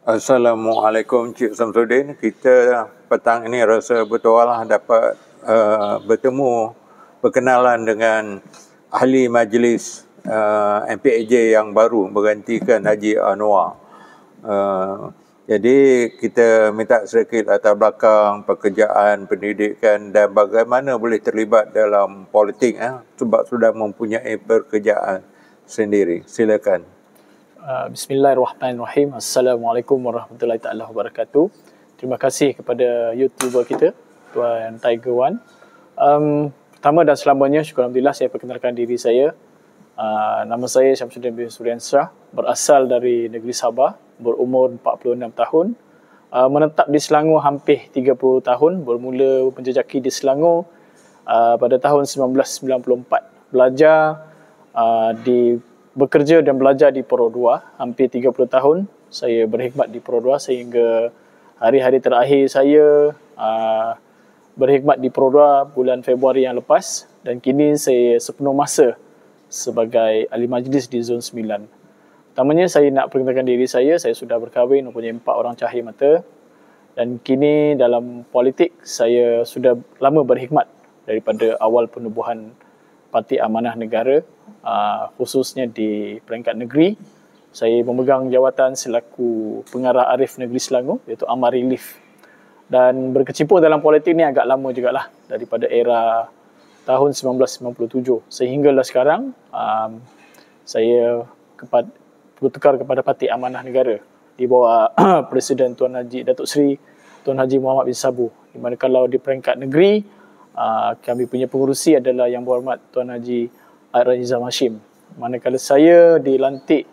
Assalamualaikum Cik Samsudin. Kita petang ini rasa betul lah dapat bertemu, berkenalan dengan ahli majlis MPAJ yang baru bergantikan Haji Anwar. Jadi kita minta sedikit latar belakang pekerjaan, pendidikan dan bagaimana boleh terlibat dalam politik sebab sudah mempunyai pekerjaan sendiri. Silakan. Bismillahirrahmanirrahim. Assalamualaikum warahmatullahi taala wabarakatuh. Terima kasih kepada YouTuber kita, Tuan Tiger One. Pertama dan selamanya, syukur Alhamdulillah saya perkenalkan diri saya. Nama saya Syamsuddin bin Suriansyah, berasal dari negeri Sabah, berumur 46 tahun. Menetap di Selangor hampir 30 tahun, bermula menjejaki di Selangor pada tahun 1994. Bekerja dan belajar di Puro 2 hampir 30 tahun. Saya berkhidmat di Puro 2 sehingga hari-hari terakhir saya berkhidmat di Puro 2 bulan Februari yang lepas, dan kini saya sepenuh masa sebagai ahli majlis di Zon 9. Pertamanya saya nak perkenalkan diri saya sudah berkahwin, mempunyai 4 orang cahaya mata, dan kini dalam politik saya sudah lama berkhidmat daripada awal penubuhan Parti Amanah Negara, khususnya di peringkat negeri. Saya memegang jawatan selaku pengarah Arif Negeri Selangor, iaitu Amar Relief. Dan berkecimpung dalam politik ni agak lama jugalah, daripada era tahun 1997 sehinggalah sekarang. Saya bertukar kepada Parti Amanah Negara di bawah Presiden Tuan Haji Datuk Seri Tuan Haji Muhammad bin Sabu. Di mana kalau di peringkat negeri, kami punya pengurusi adalah Yang Berhormat Tuan Haji Airan Nizam Hashim. Manakala saya dilantik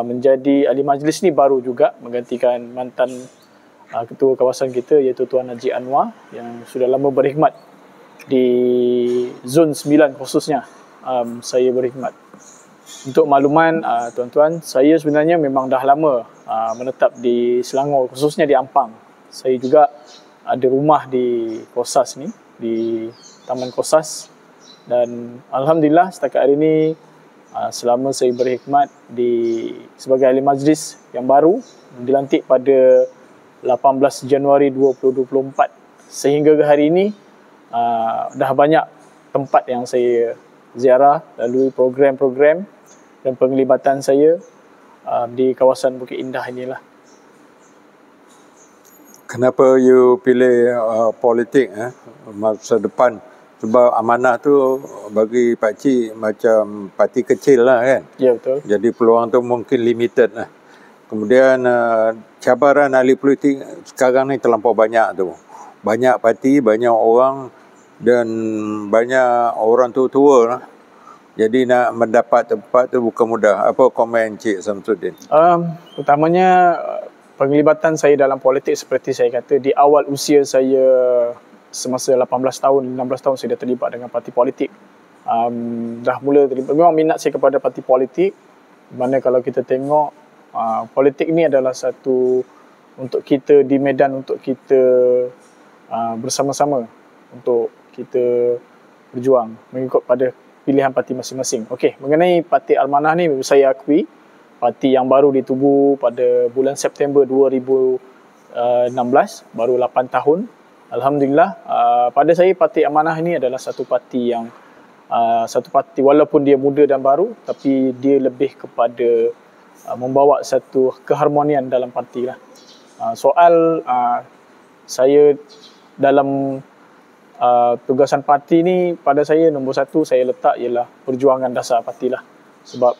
menjadi ahli majlis ni baru juga menggantikan mantan ketua kawasan kita, iaitu Tuan Haji Anwar yang sudah lama berkhidmat di Zon 9 khususnya. Saya berkhidmat. Untuk makluman tuan-tuan, saya sebenarnya memang dah lama menetap di Selangor, khususnya di Ampang. Saya juga ada rumah di Kosas ni, di Taman Kosas, dan Alhamdulillah setakat hari ini selama saya berkhidmat sebagai ahli majlis yang baru dilantik pada 18 Januari 2024 sehingga ke hari ini, dah banyak tempat yang saya ziarah lalui program-program dan penglibatan saya di kawasan Bukit Indah inilah. Kenapa you pilih politik masa depan? Sebab amanah tu bagi pakcik macam parti kecil lah kan? Ya, betul. Jadi peluang tu mungkin limited lah. Kemudian cabaran ahli politik sekarang ni terlampau banyak tu. Banyak parti, banyak orang dan banyak orang tua-tua lah. Jadi nak mendapat tempat tu bukan mudah. Apa komen Cik Samsudin? Pertamanya, penglibatan saya dalam politik seperti saya kata, di awal usia saya semasa 18 tahun, 16 tahun saya dah terlibat dengan parti politik. Dah mula terlibat. Memang minat saya kepada parti politik. Mana kalau kita tengok, politik ni adalah satu untuk kita di medan, untuk kita bersama-sama, untuk kita berjuang mengikut pada pilihan parti masing-masing. Okey, mengenai Parti Amanah ni, saya akui parti yang baru ditubuh pada bulan September 2016, baru 8 tahun. Alhamdulillah, pada saya Parti Amanah ini adalah satu parti yang walaupun dia muda dan baru, tapi dia lebih kepada membawa satu keharmonian dalam parti lah. Soal saya dalam tugasan parti ni, pada saya nombor satu saya letak ialah perjuangan dasar parti lah. Sebab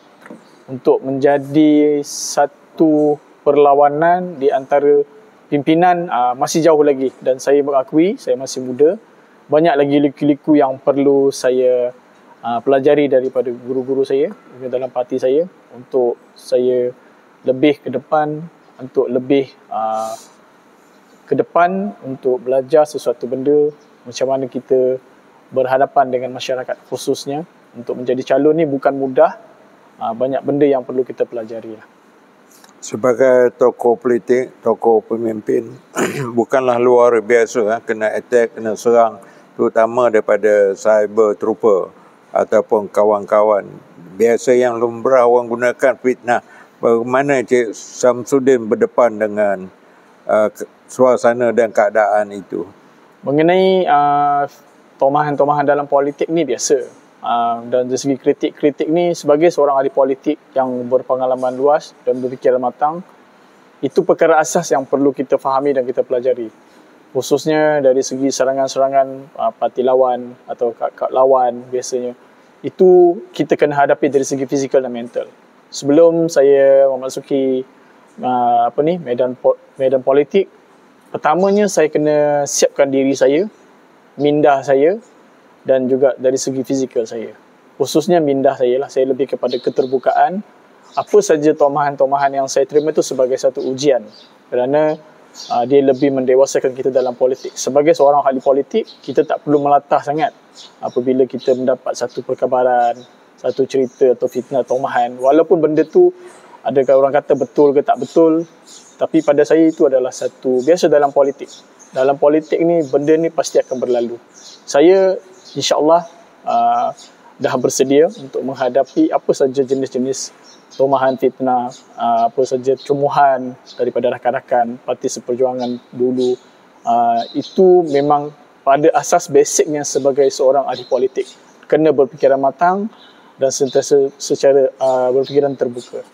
untuk menjadi satu perlawanan di antara pimpinan masih jauh lagi, dan saya mengakui saya masih muda. Banyak lagi liku-liku yang perlu saya pelajari daripada guru-guru saya dalam parti saya, untuk saya lebih ke depan, untuk belajar sesuatu benda, macam mana kita berhadapan dengan masyarakat khususnya. Untuk menjadi calon ni bukan mudah. Banyak benda yang perlu kita pelajari lah. Sebagai tokoh politik, tokoh pemimpin, bukanlah luar biasa kena attack, kena serang, terutama daripada cyber trooper ataupun kawan-kawan. Biasa yang lumrah orang gunakan fitnah bagaimana Cik Samsudin berdepan dengan suasana dan keadaan itu? Mengenai tomahan-tomahan dalam politik ni biasa. Dan dari segi kritik-kritik ni, sebagai seorang ahli politik yang berpengalaman luas dan berfikiran matang, itu perkara asas yang perlu kita fahami dan kita pelajari. Khususnya dari segi serangan-serangan parti lawan atau kad lawan biasanya. Itu kita kena hadapi dari segi fizikal dan mental. Sebelum saya memasuki medan politik, pertamanya saya kena siapkan diri saya, minda saya dan juga dari segi fizikal saya. Khususnya minda saya lah, saya lebih kepada keterbukaan. Apa saja tomahan-tomahan yang saya terima itu sebagai satu ujian, kerana dia lebih mendewasakan kita dalam politik. Sebagai seorang ahli politik, kita tak perlu melatah sangat apabila kita mendapat satu perkabaran, satu cerita atau fitnah tomahan. Walaupun benda tu adakah orang kata betul ke tak betul, tapi pada saya itu adalah satu biasa dalam politik. Dalam politik ni, benda ni pasti akan berlalu. Saya insya-Allah dah bersedia untuk menghadapi apa saja jenis-jenis tomahan fitnah, apa saja cemuhan daripada rakan-rakan Parti Seperjuangan dulu. Itu memang pada asas basicnya sebagai seorang ahli politik. Kena berfikiran matang dan sentiasa secara berfikiran terbuka.